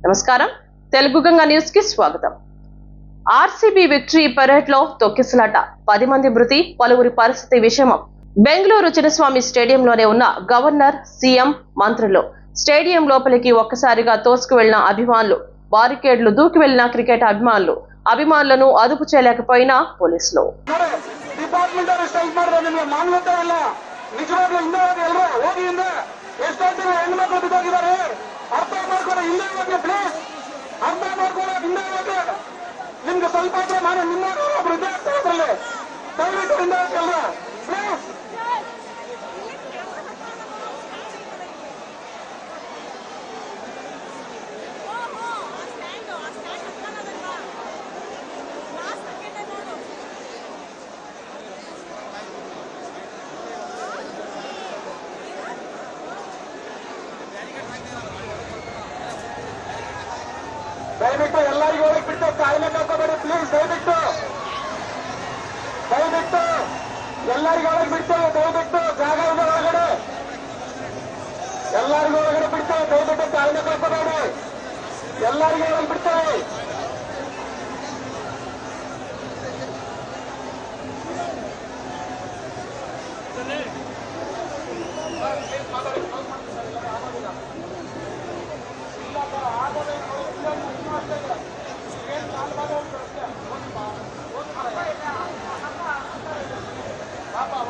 నమస్కారం తెలుగు గంగా న్యూస్ కి స్వాగతం। ఆర్సీబీ విక్టరీ పరేడ్ లో తొక్కిసలాట 10 మంది మృతి పలువురి పరిస్థితి విషమం। బెంగళూరు చిన్నస్వామి స్టేడియంలోనే ఉన్న గవర్నర్ సీఎం మంత్రులు స్టేడియం లోపలికి ఒక్కసారిగా తోసుకు వెళ్లిన అభిమానులు బారికేడ్లు దూకి వెళ్లిన క్రికెట్ అభిమానులను అదుపు చేయలేకపోయిన పోలీసులు। ನಿಮ್ಗೆ ಸ್ವಲ್ಪ ನಾನು ನಿಮ್ಮ ವಿದ್ಯಾರ್ಥಿಗಳೇ ದಯವಿಟ್ಟು ಪ್ಲೀಸ್ ದಯವಿಟ್ಟು ಎಲ್ಲರಿಗೂ ಒಳಗೆ ಬಿಟ್ಟು ಕಾಯಿಲೆ ಹಾಕೋಬೇಡಿ ಪ್ಲೀಸ್ ದಯವಿಟ್ಟು ಎಲ್ಲರಿಗೂ ಒಳಗೆ ಬಿಟ್ಟು ದಯವಿಟ್ಟು ಜಾಗ ಇದೆ ಒಳಗಡೆ ಎಲ್ಲರಿಗೂ ಒಳಗಡೆ ಬಿಟ್ಟು ದಯವಿಟ್ಟು ಕಾಯಿಲೆ ಹಾಕೋಬೇಡಿ ಎಲ್ಲರಿಗೂ ಒಳಗೆ ಬಿಡ್ತೇವೆ Papa,